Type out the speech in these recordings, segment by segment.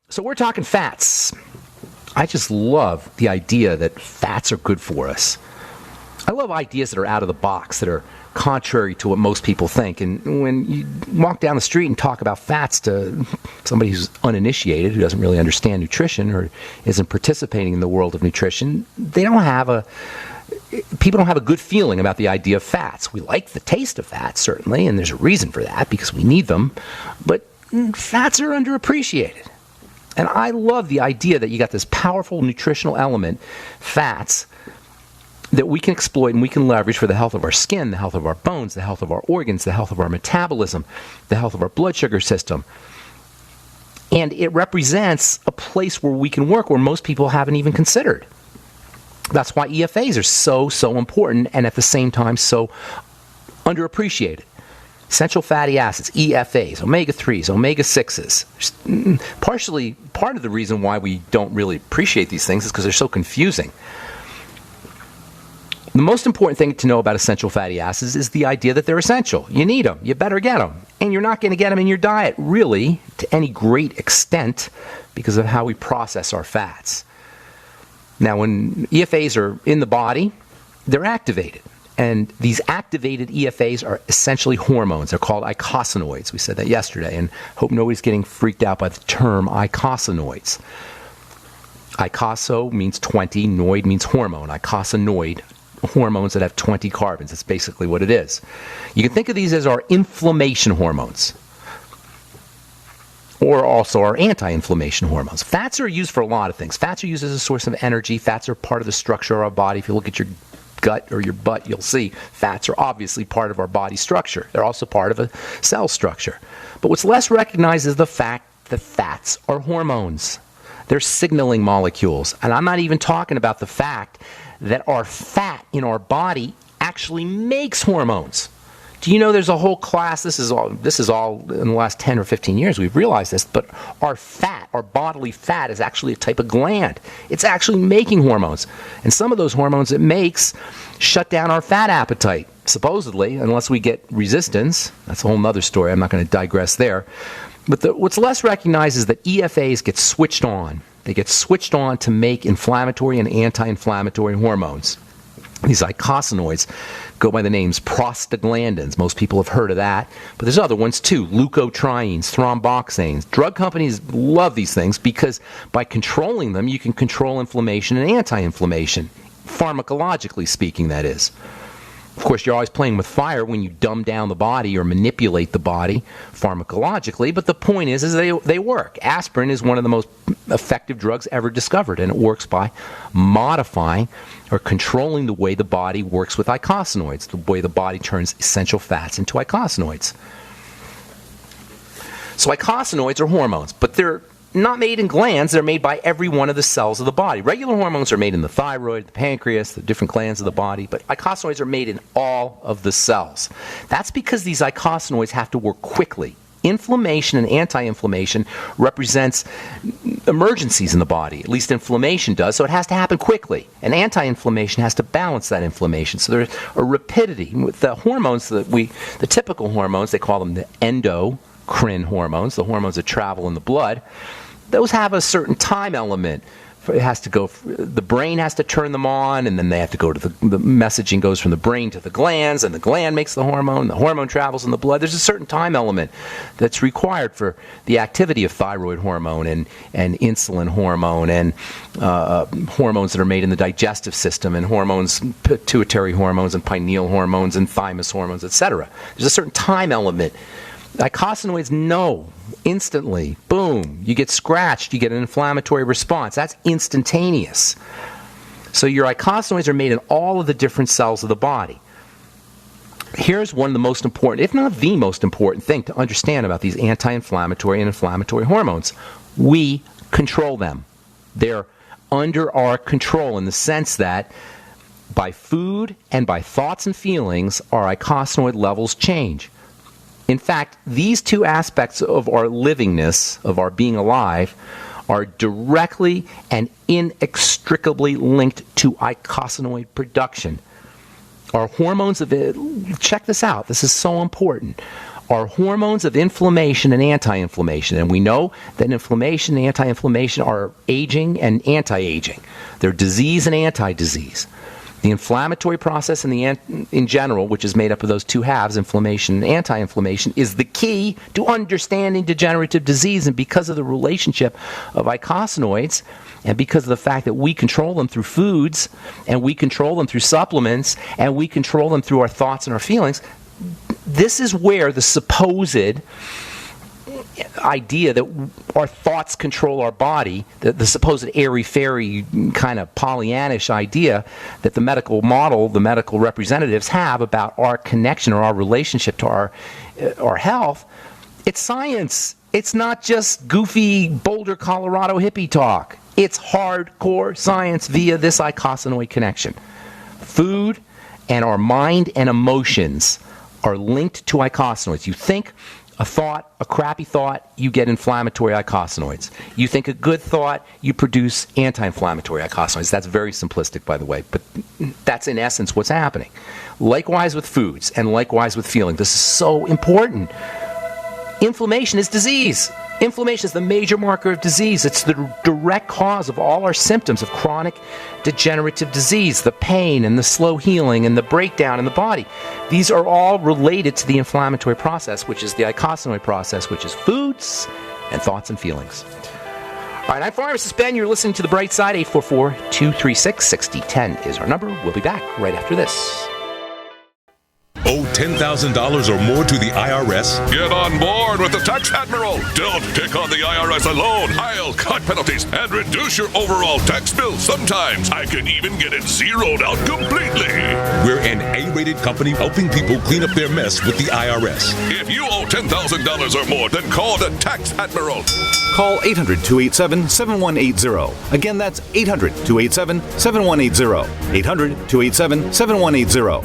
So we're talking fats. I just love the idea that fats are good for us. I love ideas that are out of the box, that are contrary to what most people think. And when you walk down the street and talk about fats to somebody who's uninitiated, who doesn't really understand nutrition or isn't participating in the world of nutrition, people don't have a good feeling about the idea of fats. We like the taste of fats, certainly, and there's a reason for that, because we need them. But fats are underappreciated. And I love the idea that you got this powerful nutritional element, fats, that we can exploit and we can leverage for the health of our skin, the health of our bones, the health of our organs, the health of our metabolism, the health of our blood sugar system. And it represents a place where we can work where most people haven't even considered. That's why EFAs are so important, and at the same time so underappreciated. Essential fatty acids, EFAs, omega-3s, omega-6s. Part of the reason why we don't really appreciate these things is because they're so confusing. The most important thing to know about essential fatty acids is the idea that they're essential. You need them. You better get them. And you're not going to get them in your diet, really, to any great extent, because of how we process our fats. Now, when EFAs are in the body, they're activated. And these activated EFAs are essentially hormones. They're called eicosanoids. We said that yesterday, and hope nobody's getting freaked out by the term eicosanoids. Eicoso means 20, noid means hormone. Eicosanoid, hormones that have 20 carbons. That's basically what it is. You can think of these as our inflammation hormones, or also our anti-inflammation hormones. Fats are used for a lot of things. Fats are used as a source of energy. Fats are part of the structure of our body. If you look at your gut or your butt, you'll see fats are obviously part of our body structure. They're also part of a cell structure. But what's less recognized is the fact that fats are hormones. They're signaling molecules. And I'm not even talking about the fact that our fat in our body actually makes hormones. Do you know there's a whole class, this is all in the last 10 or 15 years we've realized this, but our fat, our bodily fat, is actually a type of gland. It's actually making hormones. And some of those hormones it makes shut down our fat appetite, supposedly, unless we get resistance. That's a whole other story. I'm not going to digress there. But what's less recognized is that EFAs get switched on. They get switched on to make inflammatory and anti-inflammatory hormones. These eicosanoids go by the names prostaglandins. Most people have heard of that. But there's other ones too, leukotrienes, thromboxanes. Drug companies love these things because by controlling them, you can control inflammation and anti-inflammation. Pharmacologically speaking, that is. Of course, you're always playing with fire when you dumb down the body or manipulate the body pharmacologically, but the point is they work. Aspirin is one of the most effective drugs ever discovered, and it works by modifying or controlling the way the body works with eicosanoids, the way the body turns essential fats into eicosanoids. So eicosanoids are hormones, but they're not made in glands. They're made by every one of the cells of the body. Regular hormones are made in the thyroid, the pancreas, the different glands of the body, but eicosanoids are made in all of the cells. That's because these eicosanoids have to work quickly. Inflammation and anti-inflammation represents emergencies in the body. At least inflammation does, so it has to happen quickly. And anti-inflammation has to balance that inflammation. So there's a rapidity. With the hormones, the typical hormones, they call them the endocrine hormones, the hormones that travel in the blood. Those have a certain time element. It has to go, the brain has to turn them on, and then they have to go to the messaging goes from the brain to the glands, and the gland makes the hormone travels in the blood. There's a certain time element that's required for the activity of thyroid hormone and insulin hormone and hormones that are made in the digestive system, and hormones, pituitary hormones and pineal hormones and thymus hormones, etc. There's a certain time element. Eicosanoids know instantly, boom, you get scratched, you get an inflammatory response. That's instantaneous. So your eicosanoids are made in all of the different cells of the body. Here's one of the most important, if not the most important thing to understand about these anti-inflammatory and inflammatory hormones. We control them. They're under our control in the sense that by food and by thoughts and feelings, our eicosanoid levels change. In fact, these two aspects of our livingness, of our being alive, are directly and inextricably linked to eicosanoid production. Our hormones check this out, this is so important. are hormones of inflammation and anti-inflammation. And we know that inflammation and anti-inflammation are aging and anti-aging. They're disease and anti-disease. The inflammatory process in general, which is made up of those two halves, inflammation and anti-inflammation, is the key to understanding degenerative disease. And because of the relationship of eicosanoids, and because of the fact that we control them through foods, and we control them through supplements, and we control them through our thoughts and our feelings, this is where the supposed idea that our thoughts control our body, the supposed airy-fairy kind of Pollyannish idea that the medical model, the medical representatives have about our connection or our relationship to our health, it's science. It's not just goofy Boulder, Colorado hippie talk. It's hardcore science via this eicosanoid connection. Food and our mind and emotions are linked to eicosanoids. You think a thought, a crappy thought, you get inflammatory eicosanoids. You think a good thought, you produce anti-inflammatory eicosanoids. That's very simplistic, by the way, but that's in essence what's happening. Likewise with foods and likewise with feeling. This is so important. Inflammation is disease. Inflammation is the major marker of disease. It's the direct cause of all our symptoms of chronic degenerative disease, the pain and the slow healing and the breakdown in the body. These are all related to the inflammatory process, which is the eicosanoid process, which is foods and thoughts and feelings. All right, I'm Pharmacist Ben. You're listening to The Bright Side. 844-236-6010 is our number. We'll be back right after this. Owe $10,000 or more to the IRS? Get on board with the Tax Admiral. Don't pick on the IRS alone. I'll cut penalties and reduce your overall tax bill. Sometimes I can even get it zeroed out completely. We're an A-rated company helping people clean up their mess with the IRS. If you owe $10,000 or more, then call the Tax Admiral. Call 800-287-7180. Again, that's 800-287-7180. 800-287-7180.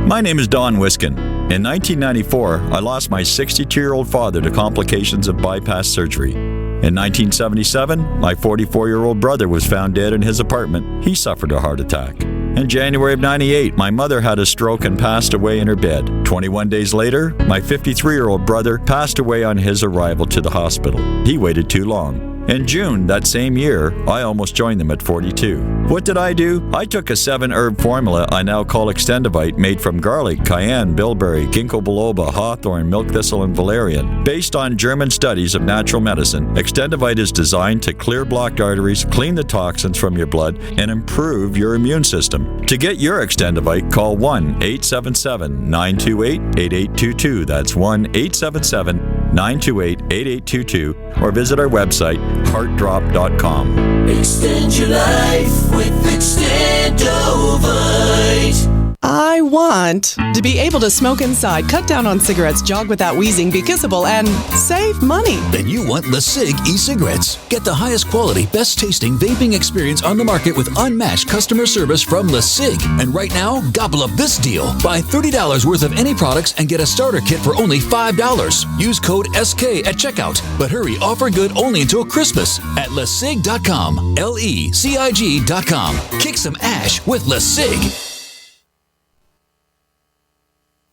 My name is Don Wiskin. In 1994, I lost my 62-year-old father to complications of bypass surgery. In 1977, my 44-year-old brother was found dead in his apartment. He suffered a heart attack. In January of 98, my mother had a stroke and passed away in her bed. 21 days later, my 53-year-old brother passed away on his arrival to the hospital. He waited too long. In June that same year, I almost joined them at 42. What did I do? I took a 7-herb formula I now call Extendivite, made from garlic, cayenne, bilberry, ginkgo biloba, hawthorn, milk thistle, and valerian. Based on German studies of natural medicine, Extendivite is designed to clear blocked arteries, clean the toxins from your blood, and improve your immune system. To get your Extendivite, call 1-877-928-8822. That's 1-877-928-8822, or visit our website, heartdrop.com. Extend your life with Extendovite. I want to be able to smoke inside, cut down on cigarettes, jog without wheezing, be kissable, and save money. Then you want LeSig e-cigarettes. Get the highest quality, best tasting vaping experience on the market with unmatched customer service from LeSig. And right now, gobble up this deal. Buy $30 worth of any products and get a starter kit for only $5. Use code SK at checkout. But hurry, offer good only until Christmas at LeSig.com. LECIG.com. Kick some ash with LeSig.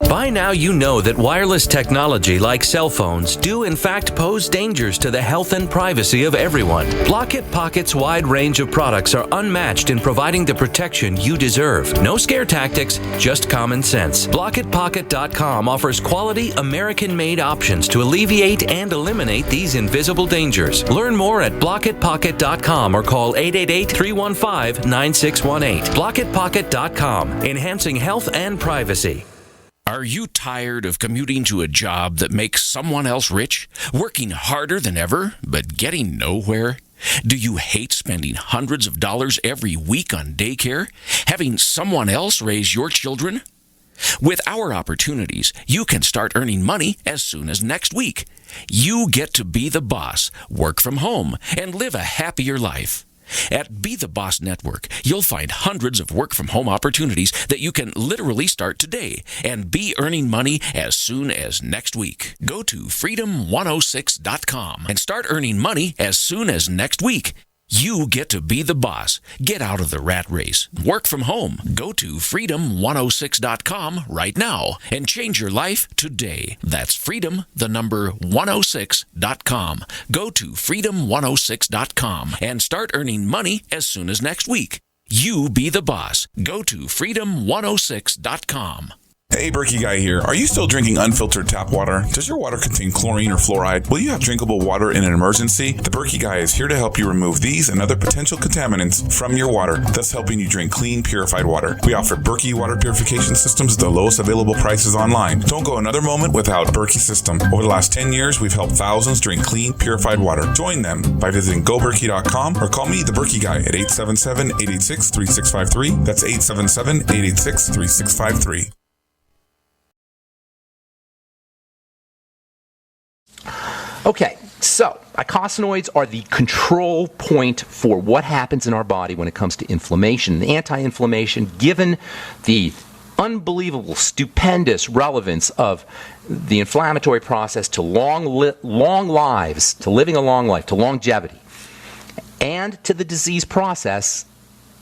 By now you know that wireless technology like cell phones do in fact pose dangers to the health and privacy of everyone. Blockit Pocket's wide range of products are unmatched in providing the protection you deserve. No scare tactics, just common sense. BlockitPocket.com offers quality American-made options to alleviate and eliminate these invisible dangers. Learn more at BlockitPocket.com or call 888-315-9618. BlockitPocket.com, enhancing health and privacy. Are you tired of commuting to a job that makes someone else rich? Working harder than ever, but getting nowhere? Do you hate spending hundreds of dollars every week on daycare? Having someone else raise your children? With our opportunities, you can start earning money as soon as next week. You get to be the boss, work from home, and live a happier life. At Be the Boss Network, you'll find hundreds of work-from-home opportunities that you can literally start today and be earning money as soon as next week. Go to freedom106.com and start earning money as soon as next week. You get to be the boss. Get out of the rat race. Work from home. Go to freedom106.com right now and change your life today. That's freedom, the number 106.com. Go to freedom106.com and start earning money as soon as next week. You be the boss. Go to freedom106.com. Hey, Berkey Guy here. Are you still drinking unfiltered tap water? Does your water contain chlorine or fluoride? Will you have drinkable water in an emergency? The Berkey Guy is here to help you remove these and other potential contaminants from your water, thus helping you drink clean, purified water. We offer Berkey water purification systems at the lowest available prices online. Don't go another moment without Berkey system. Over the last 10 years, we've helped thousands drink clean, purified water. Join them by visiting goberkey.com or call me, the Berkey Guy, at 877-886-3653. That's 877-886-3653. Okay, so eicosanoids are the control point for what happens in our body when it comes to inflammation and anti-inflammation, given the unbelievable, stupendous relevance of the inflammatory process to long lives, to living a long life, to longevity, and to the disease process.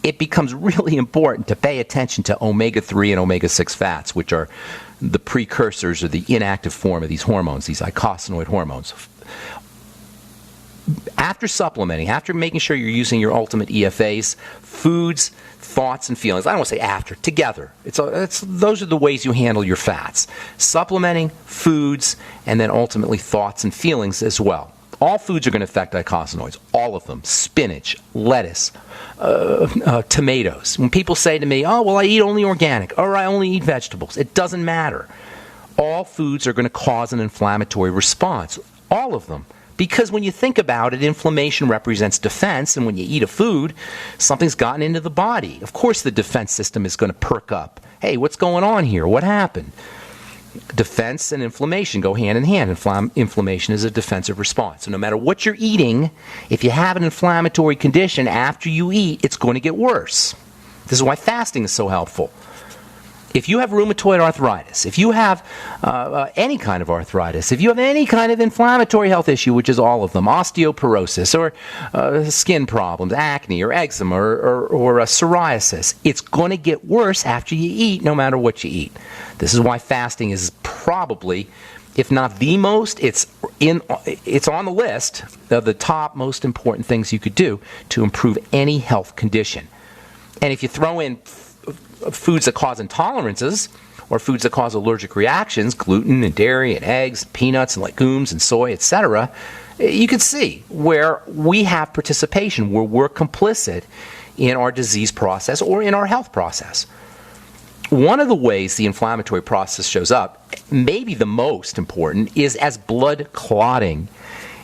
It becomes really important to pay attention to omega-3 and omega-6 fats, which are the precursors or the inactive form of these hormones, these eicosanoid hormones. After supplementing, after making sure you're using your ultimate EFAs, foods, thoughts, and feelings, I don't want to say after, together. Those are the ways you handle your fats. Supplementing, foods, and then ultimately thoughts and feelings as well. All foods are going to affect eicosanoids, all of them. Spinach, lettuce, tomatoes. When people say to me, oh, well, I eat only organic, or I only eat vegetables, it doesn't matter. All foods are going to cause an inflammatory response, all of them. Because when you think about it, inflammation represents defense, and when you eat a food, something's gotten into the body. Of course the defense system is going to perk up. Hey, what's going on here? What happened? Defense and inflammation go hand in hand. Inflammation is a defensive response. So no matter what you're eating, if you have an inflammatory condition after you eat, it's going to get worse. This is why fasting is so helpful. If you have rheumatoid arthritis, if you have any kind of arthritis, if you have any kind of inflammatory health issue, which is all of them, osteoporosis or skin problems, acne or eczema or psoriasis, it's going to get worse after you eat, no matter what you eat. This is why fasting is probably, if not the most, it's on the list of the top most important things you could do to improve any health condition. And if you throw in foods that cause intolerances or foods that cause allergic reactions, gluten and dairy and eggs, peanuts and legumes and soy, etc., you can see where we have participation, where we're complicit in our disease process or in our health process. One of the ways the inflammatory process shows up, maybe the most important, is as blood clotting.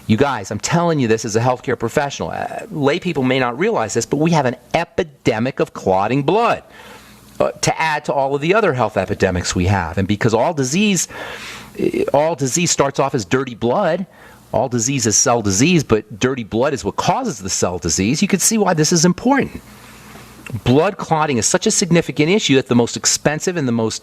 You guys, I'm telling you this as a healthcare professional. Lay people may not realize this, but we have an epidemic of clotting blood. To add to all of the other health epidemics we have. And because all disease starts off as dirty blood, all disease is cell disease, but dirty blood is what causes the cell disease, you can see why this is important. Blood clotting is such a significant issue that the most expensive and the most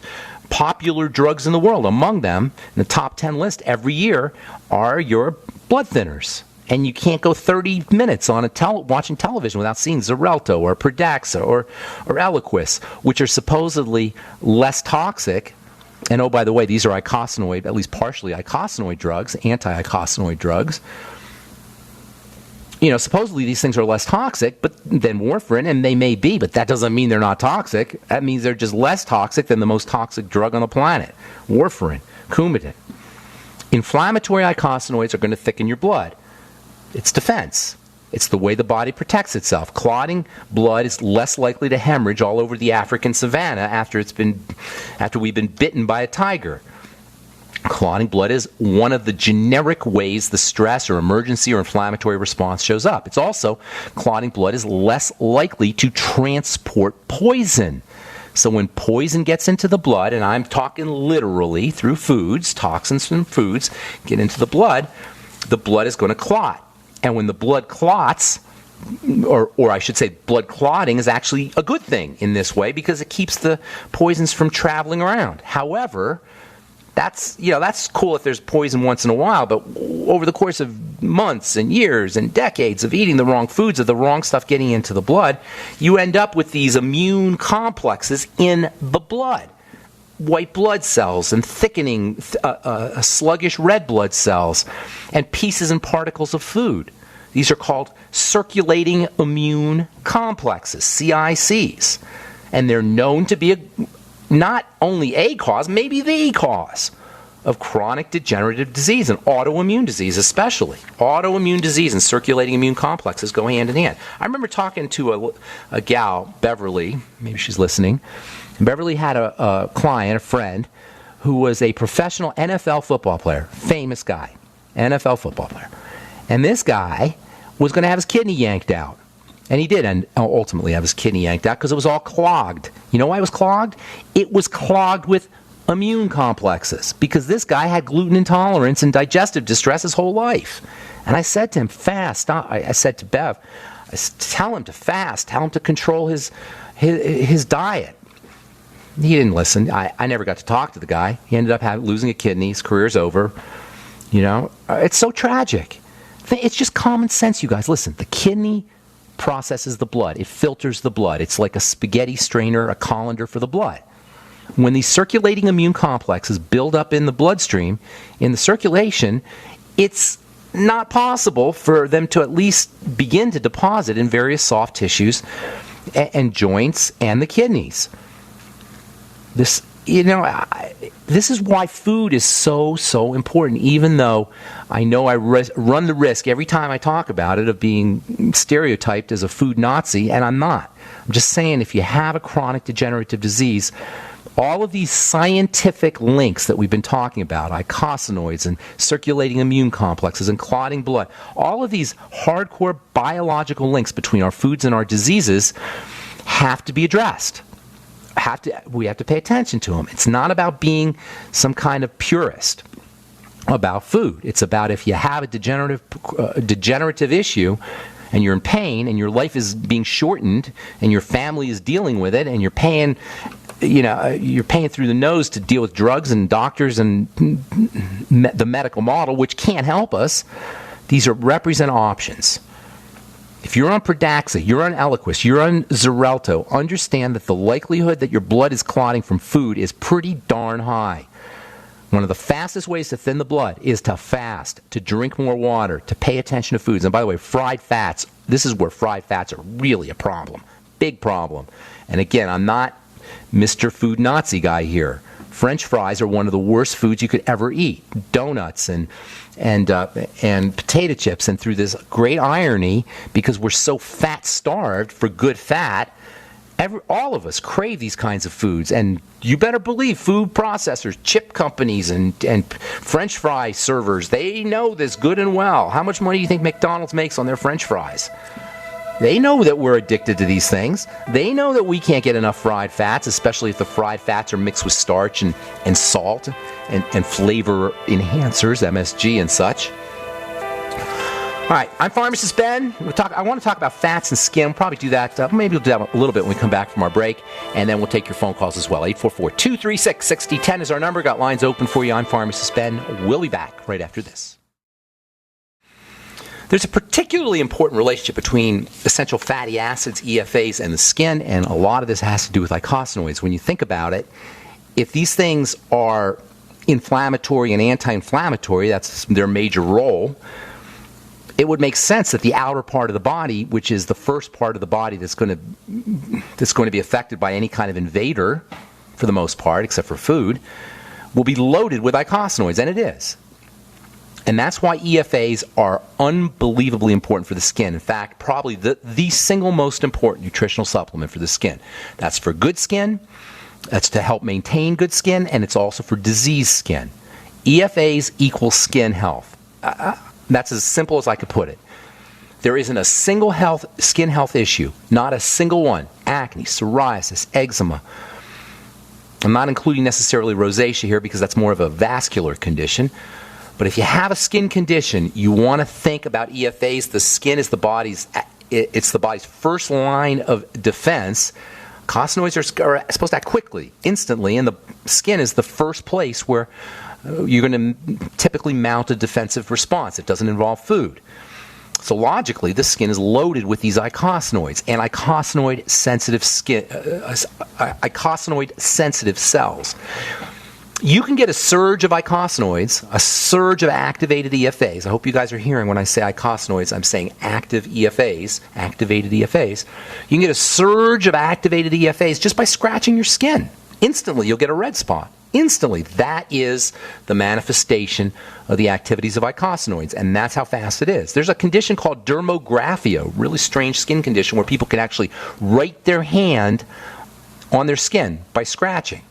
popular drugs in the world, among them, in the top 10 list every year, are your blood thinners. And you can't go 30 minutes on watching television without seeing Xarelto or Pradaxa or Eliquis, which are supposedly less toxic. And oh, by the way, these are eicosanoid, at least partially eicosanoid drugs, anti-eicosanoid drugs. You know, supposedly these things are less toxic than warfarin, and they may be, but that doesn't mean they're not toxic. That means they're just less toxic than the most toxic drug on the planet, warfarin, Coumadin. Inflammatory eicosanoids are going to thicken your blood. It's defense. It's the way the body protects itself. Clotting blood is less likely to hemorrhage all over the African savanna after we've been bitten by a tiger. Clotting blood is one of the generic ways the stress or emergency or inflammatory response shows up. It's also, clotting blood is less likely to transport poison. So when poison gets into the blood, and I'm talking literally through foods, toxins from foods get into the blood is going to clot. And when the blood clots, or I should say blood clotting is actually a good thing in this way because it keeps the poisons from traveling around. However, That's cool if there's poison once in a while, but over the course of months and years and decades of eating the wrong foods, of the wrong stuff getting into the blood, you end up with these immune complexes in the blood. White blood cells and thickening, sluggish red blood cells, and pieces and particles of food. These are called circulating immune complexes, CICs. And they're known to be not only a cause, maybe the cause of chronic degenerative disease and autoimmune disease especially. Autoimmune disease and circulating immune complexes go hand in hand. I remember talking to a gal, Beverly, maybe she's listening. Beverly had a client, a friend, who was a professional NFL football player, famous guy, NFL football player. And this guy was going to have his kidney yanked out. And he did ultimately have his kidney yanked out because it was all clogged. You know why it was clogged? It was clogged with immune complexes because this guy had gluten intolerance and digestive distress his whole life. And I said to him, fast. Stop. I said to Bev, tell him to fast. Tell him to control his diet. He didn't listen. I never got to talk to the guy. He ended up losing a kidney. His career's over. It's so tragic. It's just common sense, you guys. Listen, the kidney processes the blood. It filters the blood. It's like a spaghetti strainer, a colander for the blood. When these circulating immune complexes build up in the bloodstream, in the circulation, it's not possible for them to at least begin to deposit in various soft tissues and joints and the kidneys. This is why food is so important, even though I know I run the risk every time I talk about it of being stereotyped as a food Nazi, and I'm not. I'm just saying if you have a chronic degenerative disease, all of these scientific links that we've been talking about, eicosanoids and circulating immune complexes and clotting blood, all of these hardcore biological links between our foods and our diseases have to be addressed. We have to pay attention to them. It's not about being some kind of purist about food. It's about if you have a degenerative issue and you're in pain and your life is being shortened and your family is dealing with it and you're paying through the nose to deal with drugs and doctors and the medical model, which can't help us. These represent options. If you're on Pradaxa, you're on Eliquis, you're on Xarelto, understand that the likelihood that your blood is clotting from food is pretty darn high. One of the fastest ways to thin the blood is to fast, to drink more water, to pay attention to foods. And by the way, fried fats, this is where fried fats are really a problem. Big problem. And again, I'm not Mr. Food Nazi guy here. French fries are one of the worst foods you could ever eat. Donuts and potato chips, and through this great irony, because we're so fat-starved for good fat, all of us crave these kinds of foods. And you better believe food processors, chip companies, and French fry servers, they know this good and well. How much money do you think McDonald's makes on their French fries? They know that we're addicted to these things. They know that we can't get enough fried fats, especially if the fried fats are mixed with starch and salt and flavor enhancers, MSG and such. All right, I'm Pharmacist Ben. I want to talk about fats and skin. We'll probably do that. Maybe we'll do that a little bit when we come back from our break, and then we'll take your phone calls as well. 844-236-6010 is our number. Got lines open for you. I'm Pharmacist Ben. We'll be back right after this. There's a particularly important relationship between essential fatty acids, EFAs, and the skin, and a lot of this has to do with eicosanoids. When you think about it, if these things are inflammatory and anti-inflammatory, that's their major role, it would make sense that the outer part of the body, which is the first part of the body that's going to be affected by any kind of invader, for the most part, except for food, will be loaded with eicosanoids, and it is. And that's why EFAs are unbelievably important for the skin. In fact, probably the single most important nutritional supplement for the skin. That's for good skin, that's to help maintain good skin, and it's also for diseased skin. EFAs equal skin health. That's as simple as I could put it. There isn't a single skin health issue, not a single one. Acne, psoriasis, eczema. I'm not including necessarily rosacea here because that's more of a vascular condition. But if you have a skin condition, you want to think about EFAs. The skin is the body's first line of defense. Eicosanoids are supposed to act quickly, instantly, and the skin is the first place where you're going to typically mount a defensive response. It doesn't involve food. So logically, the skin is loaded with these eicosanoids and eicosanoid-sensitive cells. You can get a surge of eicosanoids, a surge of activated EFAs. I hope you guys are hearing when I say eicosanoids, I'm saying active EFAs, activated EFAs. You can get a surge of activated EFAs just by scratching your skin. Instantly, you'll get a red spot. Instantly. That is the manifestation of the activities of eicosanoids, and that's how fast it is. There's a condition called dermographia, really strange skin condition where people can actually write their hand on their skin by scratching.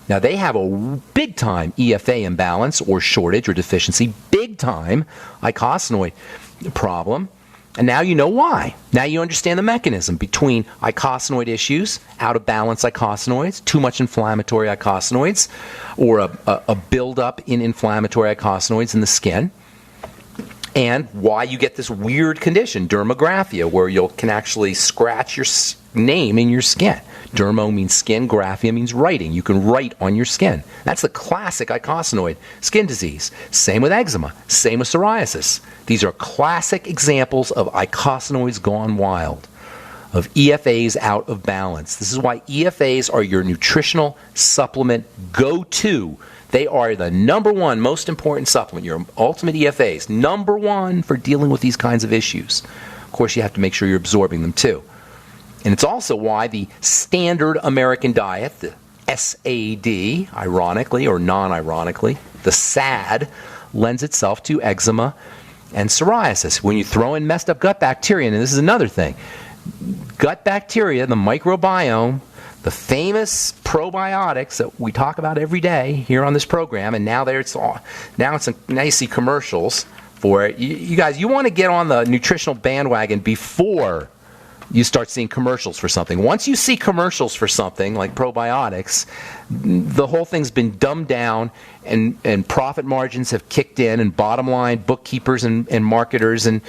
Now, they have a big-time EFA imbalance or shortage or deficiency, big-time eicosanoid problem. And now you know why. Now you understand the mechanism between eicosanoid issues, out-of-balance eicosanoids, too much inflammatory eicosanoids, or a buildup in inflammatory eicosanoids in the skin, and why you get this weird condition, dermographia, where you can actually scratch your name in your skin. Dermo means skin, graphia means writing. You can write on your skin. That's the classic eicosanoid skin disease. Same with eczema. Same with psoriasis. These are classic examples of eicosanoids gone wild, of EFAs out of balance. This is why EFAs are your nutritional supplement go-to. They are the number one most important supplement, your ultimate EFAs. Number one for dealing with these kinds of issues. Of course, you have to make sure you're absorbing them too. And it's also why the standard American diet, the SAD, ironically or non-ironically, the SAD, lends itself to eczema and psoriasis. When you throw in messed up gut bacteria, and this is another thing, gut bacteria, the microbiome, the famous probiotics that we talk about every day here on this program, and now you see commercials for it. You guys, you want to get on the nutritional bandwagon before you start seeing commercials for something. Once you see commercials for something like probiotics, the whole thing's been dumbed down, and profit margins have kicked in, and bottom line bookkeepers and marketers and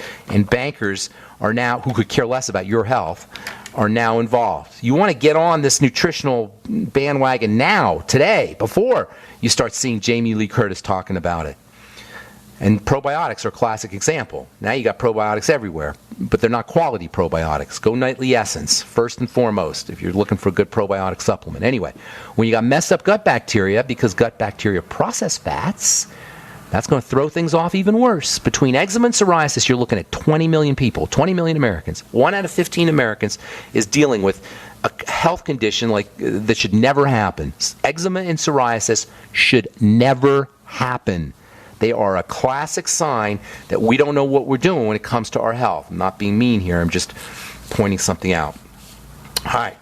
bankers are now, who could care less about your health, are now involved. You want to get on this nutritional bandwagon now, today, before you start seeing Jamie Lee Curtis talking about it. And probiotics are a classic example. Now you got probiotics everywhere, but they're not quality probiotics. Go Nightly Essence, first and foremost, if you're looking for a good probiotic supplement. Anyway, when you got messed up gut bacteria, because gut bacteria process fats, that's going to throw things off even worse. Between eczema and psoriasis, you're looking at 20 million people, 20 million Americans. 1 out of 15 Americans is dealing with a health condition that should never happen. Eczema and psoriasis should never happen. They are a classic sign that we don't know what we're doing when it comes to our health. I'm not being mean here. I'm just pointing something out. All right.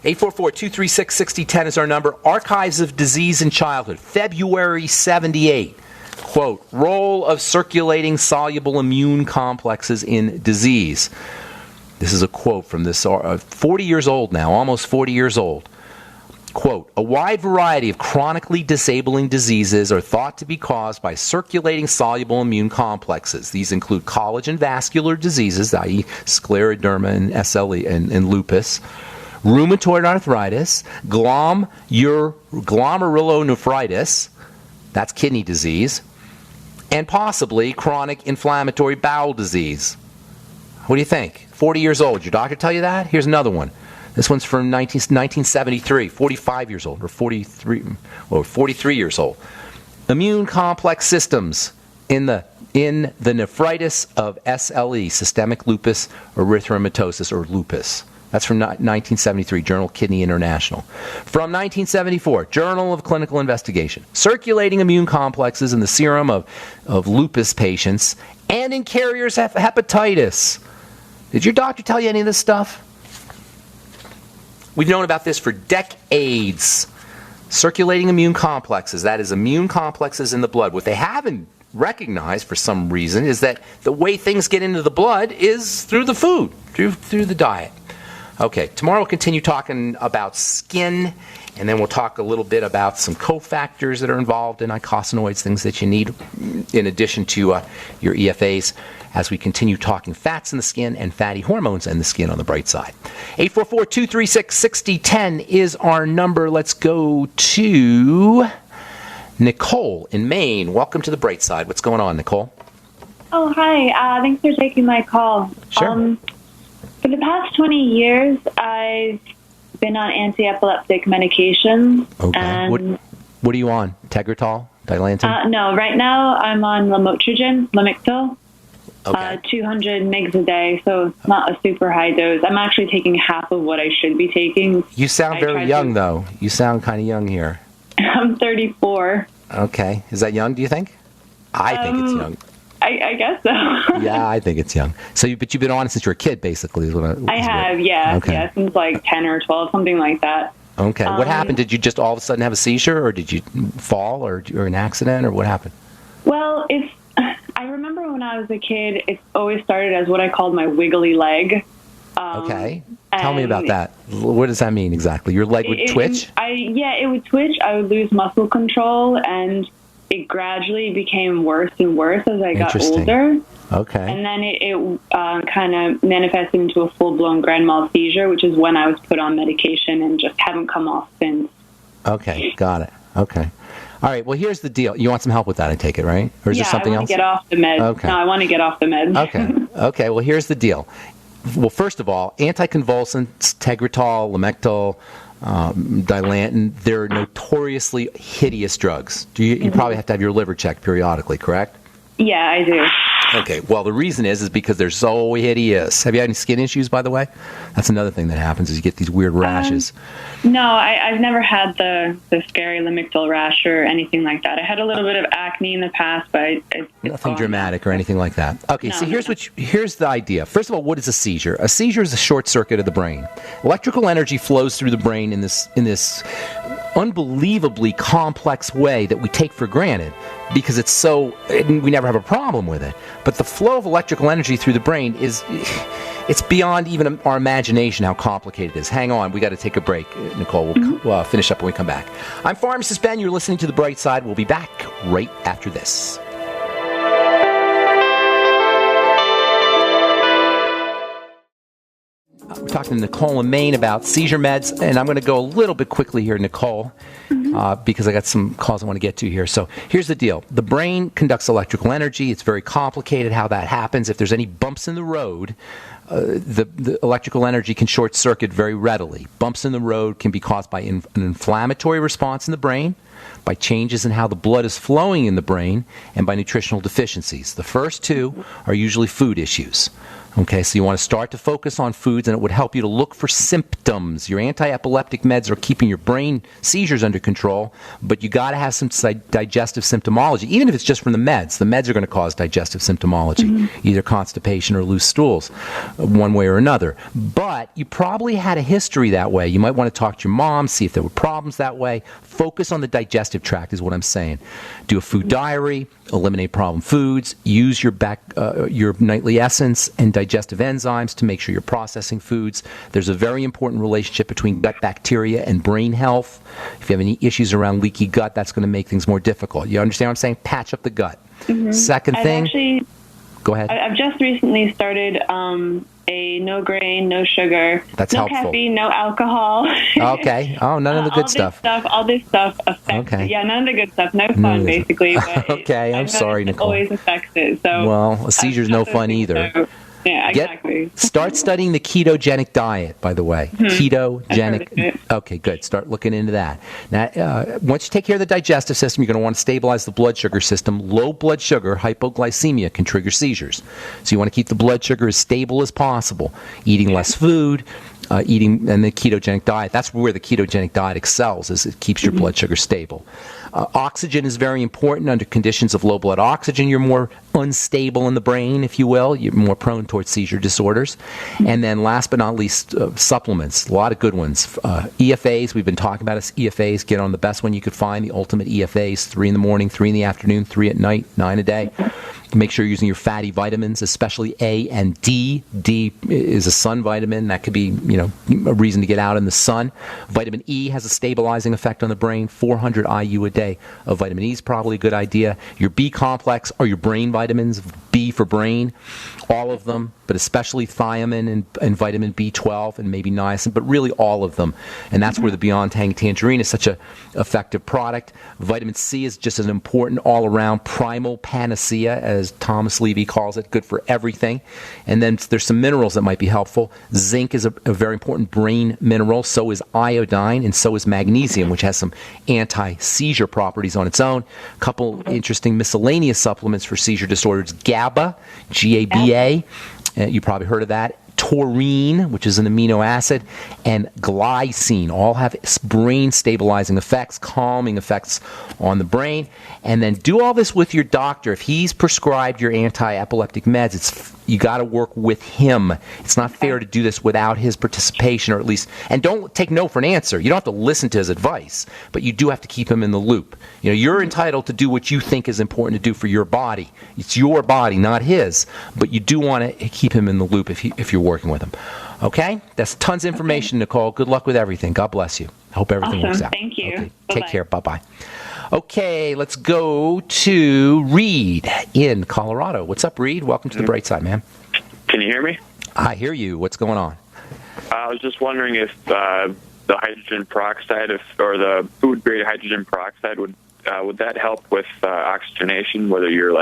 844-236-6010 is our number. Archives of Disease in Childhood, February 78. Quote, role of circulating soluble immune complexes in disease. This is a quote from this, 40 years old now, almost 40 years old. Quote, a wide variety of chronically disabling diseases are thought to be caused by circulating soluble immune complexes. These include collagen vascular diseases, i.e. scleroderma and SLE and lupus, rheumatoid arthritis, glomerulonephritis, that's kidney disease, and possibly chronic inflammatory bowel disease. What do you think? 40 years old. Your doctor tell you that? Here's another one. This one's from 1973, 45 years old, or 43 years old. Immune complex systems in the nephritis of SLE, systemic lupus erythematosus, or lupus. That's from 1973, Journal Kidney International. From 1974, Journal of Clinical Investigation. Circulating immune complexes in the serum of lupus patients and in carriers of hepatitis. Did your doctor tell you any of this stuff? We've known about this for decades. Circulating immune complexes, that is immune complexes in the blood. What they haven't recognized for some reason is that the way things get into the blood is through the food, through the diet. Okay, tomorrow we'll continue talking about skin, and then we'll talk a little bit about some cofactors that are involved in eicosanoids, things that you need in addition to your EFAs, as we continue talking fats in the skin and fatty hormones in the skin on the bright side. 844-236-6010 is our number. Let's go to Nicole in Maine. Welcome to the bright side. What's going on, Nicole? Oh, hi. Thanks for taking my call. Sure. For the past 20 years, I've been on anti-epileptic medications. Okay. And, what are you on? Tegretol? Dilantin? no, right now I'm on Lamictal. Okay. 200 mgs a day, so not a super high dose. I'm actually taking half of what I should be taking. You sound very young, though. You sound kind of young here. I'm 34. Okay. Is that young, do you think? I think it's young. I guess so. Yeah, I think it's young. So, but you've been on it since you were a kid, basically. I have, yeah. Okay. Yeah, since like 10 or 12, something like that. Okay. What happened? Did you just all of a sudden have a seizure, or did you fall, or an accident, or what happened? Well, I remember when I was a kid, it always started as what I called my wiggly leg. Okay. Tell me about that. What does that mean exactly? Your leg would twitch? It would twitch. I would lose muscle control, and it gradually became worse and worse as I got older. Okay. And then it kind of manifested into a full-blown grand mal seizure, which is when I was put on medication and just haven't come off since. Okay, got it. Okay. All right, well, here's the deal. You want some help with that, I take it, right? Or is there something else? Yeah, I want to get off the meds. Okay. No, I want to get off the meds. Okay. Okay, well, here's the deal. Well, first of all, anticonvulsants, Tegretol, Lamictal, Dilantin, they're notoriously hideous drugs. You probably have to have your liver checked periodically, correct? Yeah, I do. Okay, well, the reason is because they're so hideous. Have you had any skin issues, by the way? That's another thing that happens is you get these weird rashes. No, I've never had the scary Lamictal rash or anything like that. I had a little bit of acne in the past, but it's nothing dramatic or anything like that. Okay, so here's the idea. First of all, what is a seizure? A seizure is a short circuit of the brain. Electrical energy flows through the brain in this unbelievably complex way that we take for granted because we never have a problem with it. But the flow of electrical energy through the brain it's beyond even our imagination how complicated it is. Hang on, we got to take a break, Nicole. We'll finish up when we come back. I'm Pharmacist Ben. You're listening to The Bright Side. We'll be back right after this. We're talking to Nicole in Maine about seizure meds, and I'm going to go a little bit quickly here, Nicole, because I got some calls I want to get to here. So here's the deal. The brain conducts electrical energy. It's very complicated how that happens. If there's any bumps in the road, the electrical energy can short circuit very readily. Bumps in the road can be caused by an inflammatory response in the brain, by changes in how the blood is flowing in the brain, and by nutritional deficiencies. The first two are usually food issues. Okay, so you want to start to focus on foods, and it would help you to look for symptoms. Your anti-epileptic meds are keeping your brain seizures under control, but you got to have some digestive symptomology, even if it's just from the meds. The meds are going to cause digestive symptomology, either constipation or loose stools, one way or another. But you probably had a history that way. You might want to talk to your mom, see if there were problems that way. Focus on the digestive tract is what I'm saying. Do a food diary, eliminate problem foods, use your nightly essence and digestive enzymes to make sure you're processing foods. There's a very important relationship between gut bacteria and brain health. If you have any issues around leaky gut, that's going to make things more difficult. You understand what I'm saying? Patch up the gut. Second thing. Go ahead. I've just recently started a no grain, no sugar, that's no helpful. caffeine, no alcohol. Okay. Oh, none of the good stuff. All this stuff affects it. Yeah, none of the good stuff. No fun, basically. But okay, I'm sorry, Nicole. It always affects it. So, well, a seizure's no fun either. So, yeah, exactly. Start studying the ketogenic diet, by the way. Ketogenic. Okay, good. Start looking into that. Now, once you take care of the digestive system, you're going to want to stabilize the blood sugar system. Low blood sugar, hypoglycemia, can trigger seizures. So you want to keep the blood sugar as stable as possible. Eating less food, eating and the ketogenic diet. That's where the ketogenic diet excels, is it keeps your blood sugar stable. Oxygen is very important. Under conditions of low blood oxygen, you're more unstable in the brain, if you will. You're more prone towards seizure disorders. And then last but not least, supplements. A lot of good ones. EFAs, we've been talking about EFAs. Get on the best one you could find, the ultimate EFAs, 3 in the morning, 3 in the afternoon, 3 at night, 9 a day. Make sure you're using your fatty vitamins, especially A and D. D is a sun vitamin. That could be, a reason to get out in the sun. Vitamin E has a stabilizing effect on the brain. 400 IU a day of vitamin E is probably a good idea. Your B complex are your brain vitamins, B for brain, all of them, but especially thiamine and vitamin B12 and maybe niacin, but really all of them. And that's where the Beyond Tangerine is such an effective product. Vitamin C is just an important all-around primal panacea, as Thomas Levy calls it, good for everything. And then there's some minerals that might be helpful. Zinc is a very important brain mineral. So is iodine, and so is magnesium, which has some anti-seizure properties on its own. A couple interesting miscellaneous supplements for seizure disorders. GABA, G-A-B-A. You probably heard of that. Taurine, which is an amino acid, and glycine all have brain stabilizing effects, calming effects on the brain. And then do all this with your doctor. If he's prescribed your anti-epileptic meds, you got to work with him. It's not fair to do this without his participation, or at least, and don't take no for an answer. You don't have to listen to his advice, but you do have to keep him in the loop. You're entitled to do what you think is important to do for your body. It's your body, not his, but you do want to keep him in the loop if you're working with him. Okay? That's tons of information, Nicole. Good luck with everything. God bless you. I hope everything works out. Thank you. Okay. Take care. Bye-bye. Okay, let's go to Reed in Colorado. What's up, Reed? Welcome to the bright side, man. Can you hear me? I hear you. What's going on? I was just wondering if the hydrogen peroxide, or the food-grade hydrogen peroxide, would that help with oxygenation, whether you're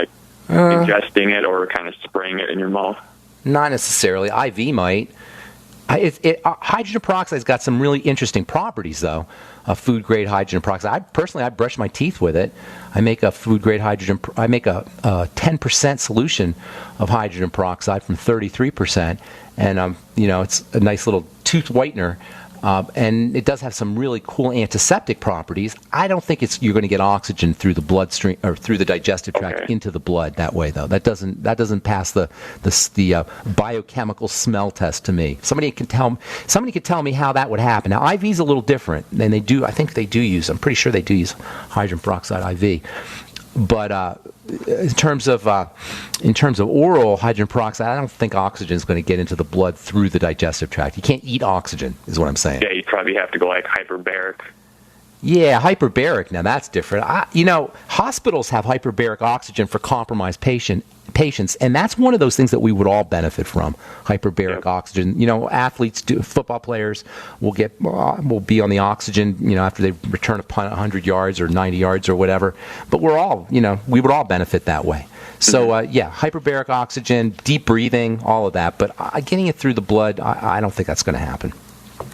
ingesting it or kind of spraying it in your mouth? Not necessarily. IV might. Hydrogen peroxide's got some really interesting properties, though. Food-grade hydrogen peroxide. I brush my teeth with it. I make a food-grade hydrogen. I make a 10% solution of hydrogen peroxide from 33%, and it's a nice little tooth whitener. And it does have some really cool antiseptic properties. I don't think you're going to get oxygen through the bloodstream or through the digestive tract into the blood that way, though. That doesn't pass the biochemical smell test to me. Somebody could tell me how that would happen. Now, IV's a little different, and they do. I think they do use. I'm pretty sure they do use hydrogen peroxide IV. But in terms of oral hydrogen peroxide, I don't think oxygen is going to get into the blood through the digestive tract. You can't eat oxygen, is what I'm saying. Yeah, you'd probably have to go hyperbaric. Yeah, hyperbaric. Now that's different. Hospitals have hyperbaric oxygen for compromised patients, and that's one of those things that we would all benefit from. Hyperbaric oxygen. Athletes, football players will be on the oxygen. After they return a punt 100 yards or 90 yards or whatever. But we would all benefit that way. So hyperbaric oxygen, deep breathing, all of that. But getting it through the blood, I don't think that's going to happen.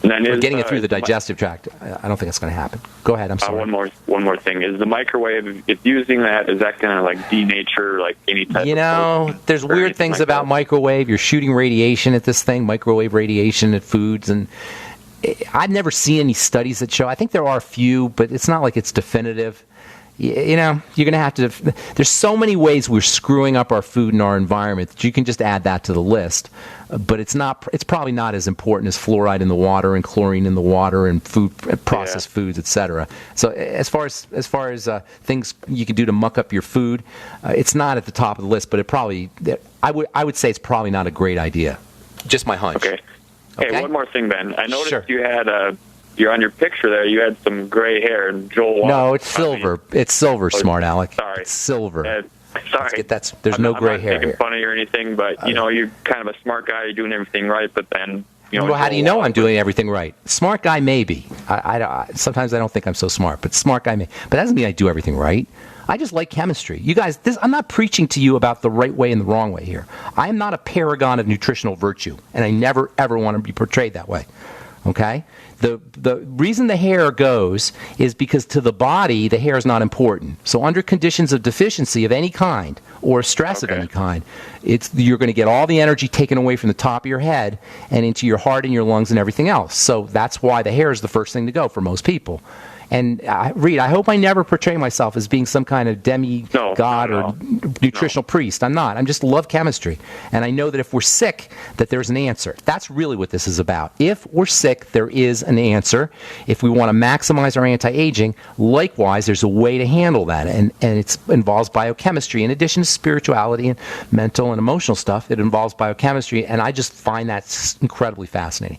Getting it through the digestive tract, I don't think that's going to happen. Go ahead. I'm sorry. One more thing is the microwave. If using that, is that going to denature any type? There's weird things about microwave. You're shooting radiation at this thing, microwave radiation at foods, and I've never seen any studies that show. I think there are a few, but it's not like it's definitive. You're going to have to. There's so many ways we're screwing up our food and our environment that you can just add that to the list. But it's probably not as important as fluoride in the water and chlorine in the water and processed foods, etc. So as far as things you can do to muck up your food, it's not at the top of the list. But I would say it's probably not a great idea. Just my hunch. Okay. Hey, one more thing, Ben. I noticed you had you're on your picture there. You had some gray hair, and Joel. No, it's silver. It's silver, smart Alec. Sorry, it's silver. Sorry. There's no gray hair here. I'm not making fun of you or anything, but you're kind of a smart guy. You're doing everything right, but then Well, how do you know I'm doing everything right? Smart guy, maybe. Sometimes I don't think I'm so smart, but smart guy, maybe. But that doesn't mean I do everything right. I just like chemistry. You guys, I'm not preaching to you about the right way and the wrong way here. I am not a paragon of nutritional virtue, and I never, ever want to be portrayed that way. Okay? The reason the hair goes is because to the body, the hair is not important. So under conditions of deficiency of any kind or stress of any kind, you're going to get all the energy taken away from the top of your head and into your heart and your lungs and everything else. So that's why the hair is the first thing to go for most people. And Reed, I hope I never portray myself as being some kind of demigod or nutritional priest. I'm not. I just love chemistry. And I know that if we're sick, that there's an answer. That's really what this is about. If we're sick, there is an answer. If we want to maximize our anti-aging, likewise, there's a way to handle that. And it involves biochemistry. In addition to spirituality and mental and emotional stuff, it involves biochemistry. And I just find that incredibly fascinating.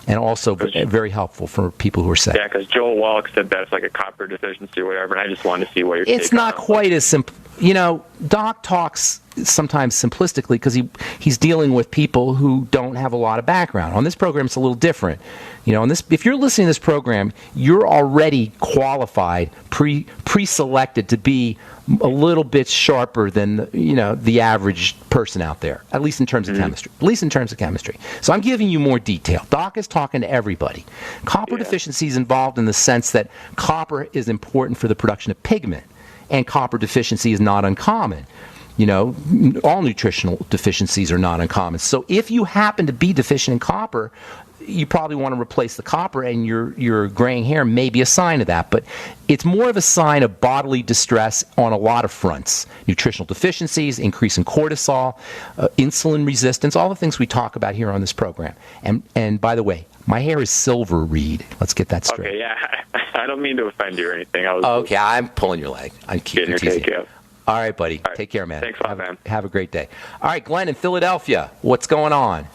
And also very helpful for people who are sick. Yeah, because Joel Wallach said that it's like a copper deficiency or whatever, and I just wanted to see what your take It's not quite as simple. Doc talks sometimes simplistically because he's dealing with people who don't have a lot of background. On this program, it's a little different. If you're listening to this program, you're already qualified, pre-selected to be a little bit sharper than the average person out there, at least in terms of chemistry. So I'm giving you more detail. Doc is talking to everybody. Copper deficiency is involved in the sense that copper is important for the production of pigment, and copper deficiency is not uncommon. All nutritional deficiencies are not uncommon. So if you happen to be deficient in copper, you probably want to replace the copper, and your graying hair may be a sign of that. But it's more of a sign of bodily distress on a lot of fronts. Nutritional deficiencies, increase in cortisol, insulin resistance, all the things we talk about here on this program. And by the way, my hair is silver, Reed. Let's get that straight. Okay, yeah. I don't mean to offend you or anything. Okay, I'm pulling your leg. I'm keeping teasing you. All right, buddy. All right. Take care, man. Thanks a lot, man. Have a great day. All right, Glenn in Philadelphia. What's going on?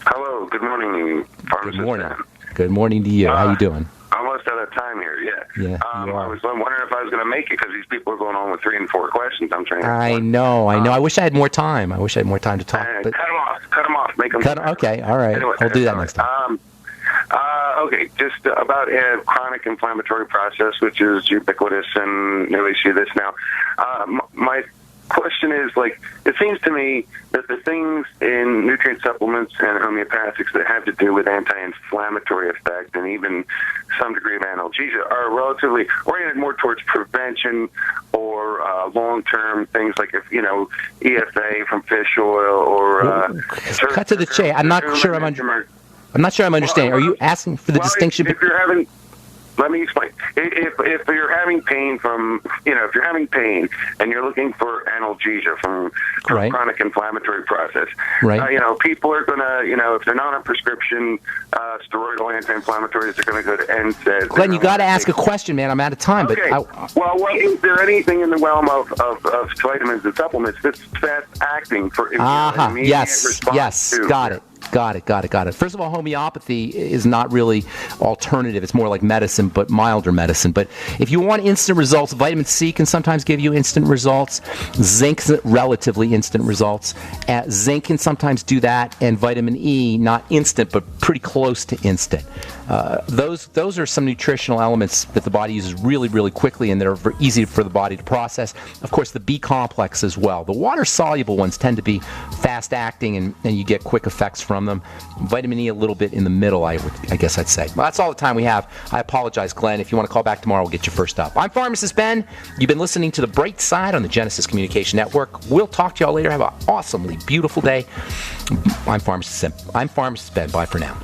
Hello. Good morning, Pharmacist. Good morning. Good morning to you. How you doing? Almost out of time here, yeah. Yeah, you are. I was wondering if I was going to make it because these people are going on with 3 and 4 questions. I'm trying to... I know. I wish I had more time. I wish I had more time to talk. But cut them off. Make them... Okay, all right. Anyway, I'll do that next time. Okay, just about a chronic inflammatory process, which is ubiquitous, and we see this now. My question is, it seems to me that the things in nutrient supplements and homeopathics that have to do with anti-inflammatory effect and even some degree of analgesia are relatively oriented more towards prevention or long-term things like EFA from fish oil or... Cut to the chase. I'm not sure I'm understanding. Are you asking for the distinction? If you're having... Let me explain. If you're having pain from, if you're having pain and you're looking for analgesia from chronic inflammatory process, people are going to, if they're not on prescription steroidal anti-inflammatories, they're going to go to NSAIDs. Glenn, you got to ask a question, man. I'm out of time. Okay. But is there anything in the realm of vitamins and supplements that's fast acting for immediate response to? Got it. First of all, homeopathy is not really alternative. It's more like medicine, but milder medicine. But if you want instant results, vitamin C can sometimes give you instant results. Zinc's relatively instant results. Zinc can sometimes do that, and vitamin E, not instant, but pretty close to instant. Those are some nutritional elements that the body uses really, really quickly, and they're very easy for the body to process. Of course, the B complex as well. The water-soluble ones tend to be fast-acting, and you get quick effects from them. Vitamin E a little bit in the middle, I guess I'd say. Well, that's all the time we have. I apologize, Glenn. If you want to call back tomorrow, we'll get you first up. I'm Pharmacist Ben. You've been listening to The Bright Side on the Genesis Communication Network. We'll talk to y'all later. Have an awesomely beautiful day. I'm Pharmacist Ben. Bye for now.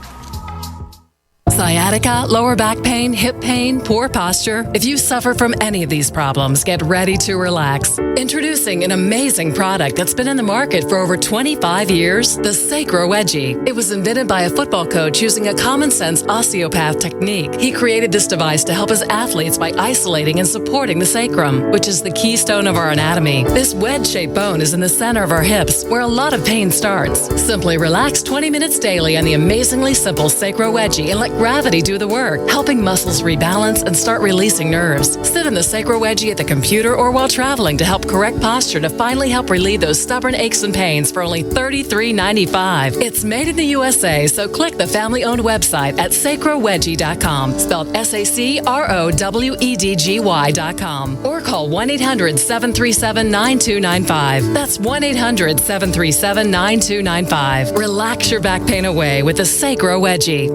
Sciatica, lower back pain, hip pain, poor posture. If you suffer from any of these problems, get ready to relax. Introducing an amazing product that's been in the market for over 25 years, the Sacro Wedgie. It was invented by a football coach using a common sense osteopath technique. He created this device to help his athletes by isolating and supporting the sacrum, which is the keystone of our anatomy. This wedge-shaped bone is in the center of our hips, where a lot of pain starts. Simply relax 20 minutes daily on the amazingly simple Sacro Wedgie and let gravity do the work, helping muscles rebalance and start releasing nerves. Sit in the Sacro Wedgie at the computer or while traveling to help correct posture to finally help relieve those stubborn aches and pains for only $33.95. It's made in the USA, so click the family-owned website at sacrowedgie.com, spelled SACROWEDGY.com, or call 1-800-737-9295. That's 1-800-737-9295. Relax your back pain away with the Sacro Wedgie.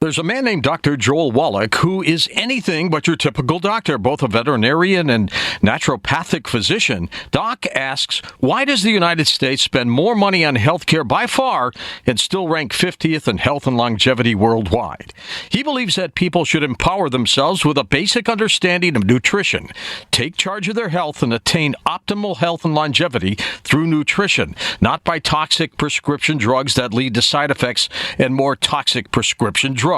There's a man named Dr. Joel Wallach who is anything but your typical doctor, both a veterinarian and naturopathic physician. Doc asks, why does the United States spend more money on healthcare by far and still rank 50th in health and longevity worldwide? He believes that people should empower themselves with a basic understanding of nutrition, take charge of their health, and attain optimal health and longevity through nutrition, not by toxic prescription drugs that lead to side effects and more toxic prescription drugs.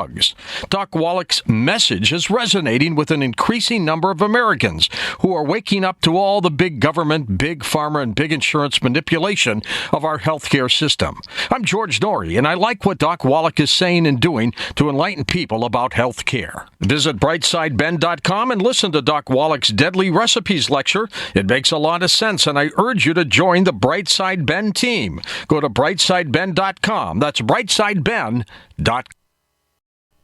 Doc Wallach's message is resonating with an increasing number of Americans who are waking up to all the big government, big pharma, and big insurance manipulation of our healthcare system. I'm George Norrie, and I like what Doc Wallach is saying and doing to enlighten people about healthcare. Visit brightsideben.com and listen to Doc Wallach's Deadly Recipes lecture. It makes a lot of sense, and I urge you to join the Brightside Ben team. Go to brightsideben.com. That's brightsideben.com.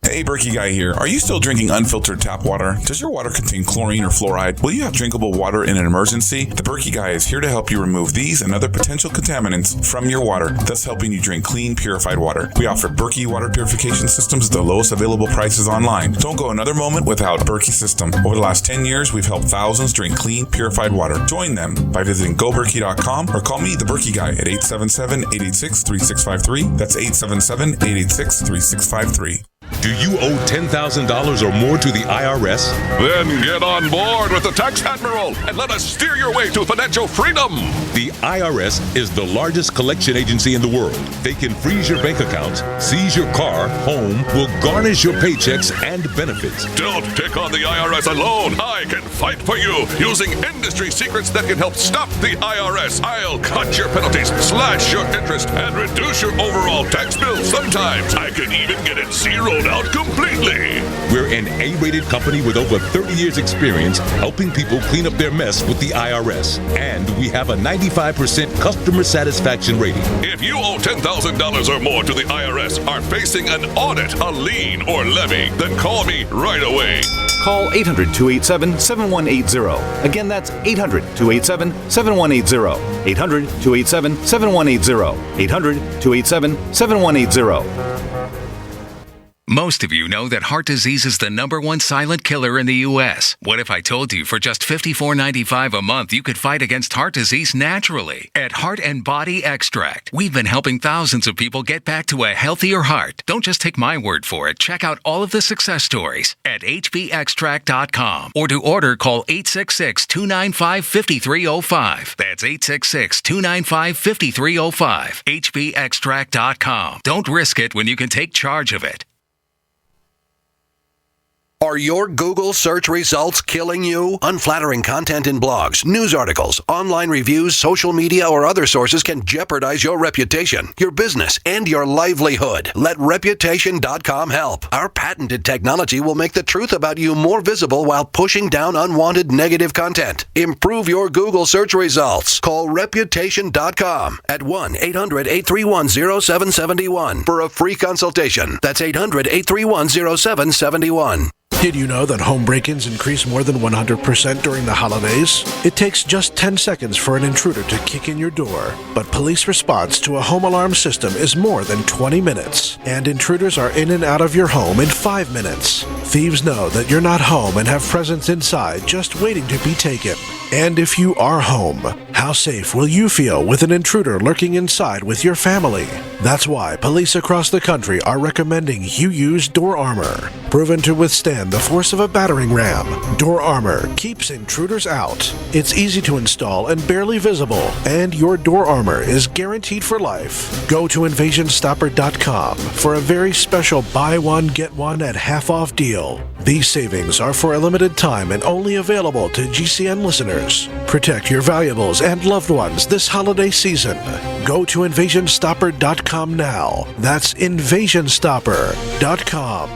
Hey, Berkey Guy here. Are you still drinking unfiltered tap water? Does your water contain chlorine or fluoride? Will you have drinkable water in an emergency? The Berkey Guy is here to help you remove these and other potential contaminants from your water, thus helping you drink clean, purified water. We offer Berkey water purification systems at the lowest available prices online. Don't go another moment without Berkey system. Over the last 10 years, we've helped thousands drink clean, purified water. Join them by visiting goberkey.com or call me, the Berkey Guy, at 877-886-3653. That's 877-886-3653. Do you owe $10,000 or more to the IRS? Then get on board with the Tax Admiral and let us steer your way to financial freedom. The IRS is the largest collection agency in the world. They can freeze your bank accounts, seize your car, home, will garnish your paychecks and benefits. Don't take on the IRS alone. I can fight for you using industry secrets that can help stop the IRS. I'll cut your penalties, slash your interest, and reduce your overall tax bill. Sometimes I can even get it zeroed out completely. We're an A-rated company with over 30 years experience helping people clean up their mess with the IRS. And we have a 95% customer satisfaction rating. If you owe $10,000 or more to the IRS, are facing an audit, a lien, or levy, then call me right away. Call 800-287-7180. Again, that's 800-287-7180. 800-287-7180. 800-287-7180. Most of you know that heart disease is the #1 silent killer in the U.S. What if I told you for just $54.95 a month you could fight against heart disease naturally? At Heart and Body Extract, we've been helping thousands of people get back to a healthier heart. Don't just take my word for it. Check out all of the success stories at hbextract.com. Or to order, call 866-295-5305. That's 866-295-5305. hbextract.com. Don't risk it when you can take charge of it. Are your Google search results killing you? Unflattering content in blogs, news articles, online reviews, social media, or other sources can jeopardize your reputation, your business, and your livelihood. Let Reputation.com help. Our patented technology will make the truth about you more visible while pushing down unwanted negative content. Improve your Google search results. Call Reputation.com at 1-800-831-0771 for a free consultation. That's 800-831-0771. Did you know that home break-ins increase more than 100% during the holidays? It takes just 10 seconds for an intruder to kick in your door, but police response to a home alarm system is more than 20 minutes, and intruders are in and out of your home in 5 minutes. Thieves know that you're not home and have presents inside just waiting to be taken. And if you are home, how safe will you feel with an intruder lurking inside with your family? That's why police across the country are recommending you use Door Armor. Proven to withstand the force of a battering ram, Door Armor keeps intruders out. It's easy to install and barely visible, and your Door Armor is guaranteed for life. Go to InvasionStopper.com for a very special buy one, get one at half off deal. These savings are for a limited time and only available to GCN listeners. Protect your valuables and loved ones this holiday season. Go to InvasionStopper.com now. That's InvasionStopper.com.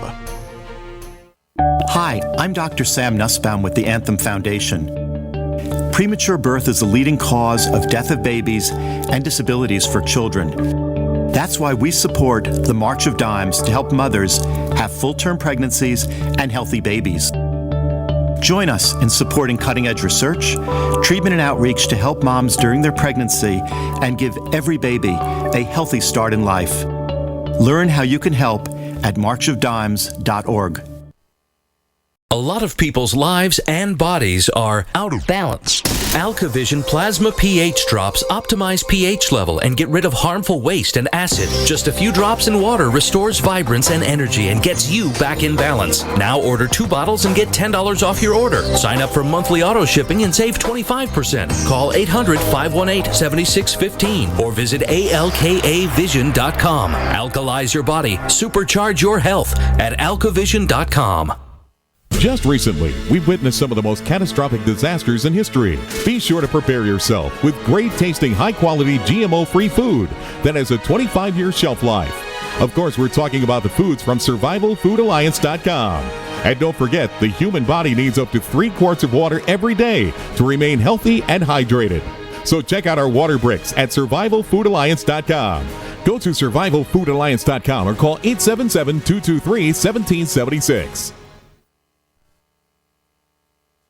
Hi, I'm Dr. Sam Nussbaum with the Anthem Foundation. Premature birth is the leading cause of death of babies and disabilities for children. That's why we support the March of Dimes to help mothers have full-term pregnancies and healthy babies. Join us in supporting cutting-edge research, treatment and outreach to help moms during their pregnancy and give every baby a healthy start in life. Learn how you can help at marchofdimes.org. A lot of people's lives and bodies are out of balance. AlkaVision Plasma pH drops optimize pH level and get rid of harmful waste and acid. Just a few drops in water restores vibrance and energy and gets you back in balance. Now order 2 bottles and get $10 off your order. Sign up for monthly auto shipping and save 25%. Call 800-518-7615 or visit alkavision.com. Alkalize your body. Supercharge your health at alkavision.com. Just recently, we've witnessed some of the most catastrophic disasters in history. Be sure to prepare yourself with great-tasting, high-quality, GMO-free food that has a 25-year shelf life. Of course, we're talking about the foods from SurvivalFoodAlliance.com. And don't forget, the human body needs up to 3 quarts of water every day to remain healthy and hydrated. So check out our water bricks at SurvivalFoodAlliance.com. Go to SurvivalFoodAlliance.com or call 877-223-1776.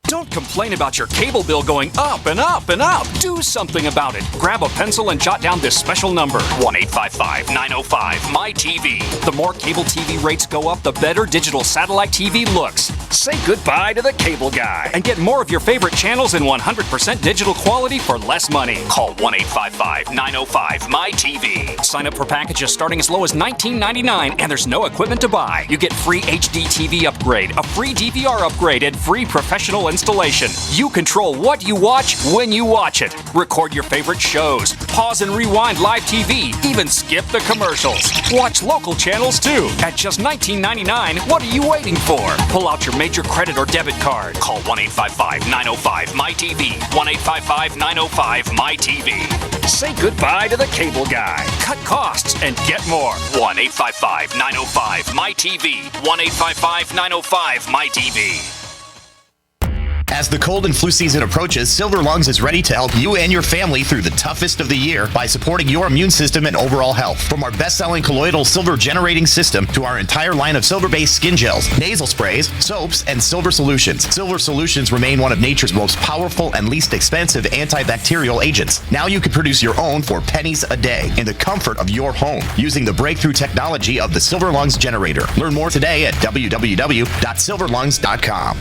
Don't complain about your cable bill going up and up and up. Do something about it. Grab a pencil and jot down this special number, 1-855-905-MY-TV. The more cable TV rates go up, the better digital satellite TV looks. Say goodbye to the cable guy and get more of your favorite channels in 100% digital quality for less money. Call 1-855-905-MY-TV. Sign up for packages starting as low as $19.99 and there's no equipment to buy. You get free HD TV upgrade, a free DVR upgrade, and free professional installation. You control what you watch when you watch it. Record your favorite shows. Pause and rewind live TV. Even skip the commercials. Watch local channels too. At just $19.99, what are you waiting for? Pull out your major credit or debit card. Call 1-855-905-MY-TV. 1-855-905-MY-TV. Say goodbye to the cable guy. Cut costs and get more. 1-855-905-MY-TV. 1-855-905-MY-TV. As the cold and flu season approaches, Silver Lungs is ready to help you and your family through the toughest of the year by supporting your immune system and overall health. From our best-selling colloidal silver generating system to our entire line of silver-based skin gels, nasal sprays, soaps, and silver solutions. Silver solutions remain one of nature's most powerful and least expensive antibacterial agents. Now you can produce your own for pennies a day in the comfort of your home using the breakthrough technology of the Silver Lungs generator. Learn more today at www.silverlungs.com.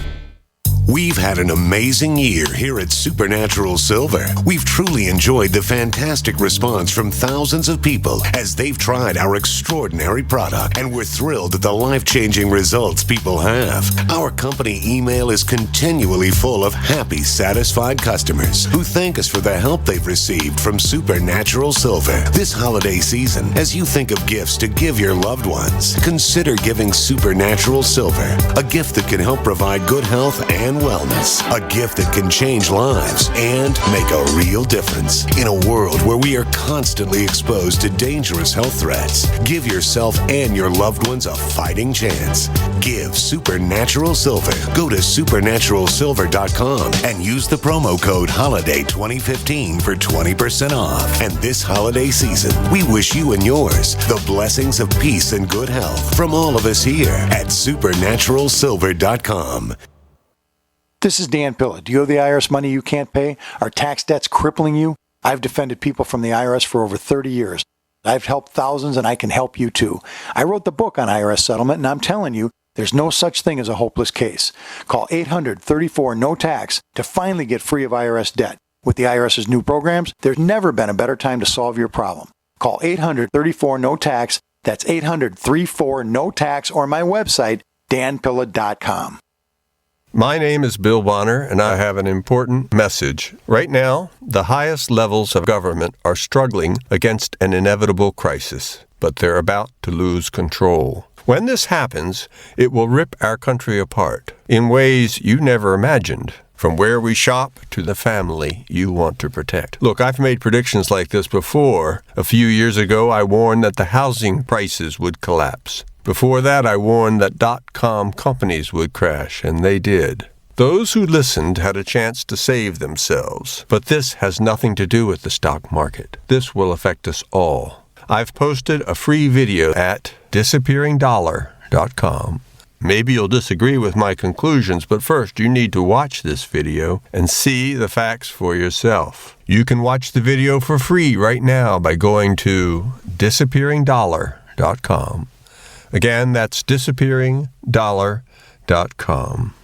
We've had an amazing year here at Supernatural Silver. We've truly enjoyed the fantastic response from thousands of people as they've tried our extraordinary product, and we're thrilled at the life-changing results people have. Our company email is continually full of happy, satisfied customers who thank us for the help they've received from Supernatural Silver. This holiday season, as you think of gifts to give your loved ones, consider giving Supernatural Silver, a gift that can help provide good health and wellness, a gift that can change lives and make a real difference. In a world where we are constantly exposed to dangerous health threats, give yourself and your loved ones a fighting chance. Give Supernatural Silver. Go to supernaturalsilver.com and use the promo code HOLIDAY2015 for 20% off. And this holiday season, we wish you and yours the blessings of peace and good health from all of us here at supernaturalsilver.com. This is Dan Pilla. Do you owe the IRS money you can't pay? Are tax debts crippling you? I've defended people from the IRS for over 30 years. I've helped thousands, and I can help you too. I wrote the book on IRS settlement, and I'm telling you, there's no such thing as a hopeless case. Call 800-34-NO-TAX to finally get free of IRS debt. With the IRS's new programs, there's never been a better time to solve your problem. Call 800-34-NO-TAX. That's 800-34-NO-TAX, or my website, danpilla.com. My name is Bill Bonner, and I have an important message. Right now, the highest levels of government are struggling against an inevitable crisis, but they're about to lose control. When this happens, it will rip our country apart in ways you never imagined, from where we shop to the family you want to protect. Look, I've made predictions like this before. A few years ago, I warned that the housing prices would collapse. Before that, I warned that .com companies would crash, and they did. Those who listened had a chance to save themselves. But this has nothing to do with the stock market. This will affect us all. I've posted a free video at disappearingdollar.com. Maybe you'll disagree with my conclusions, but first you need to watch this video and see the facts for yourself. You can watch the video for free right now by going to disappearingdollar.com. Again, that's disappearingdollar.com.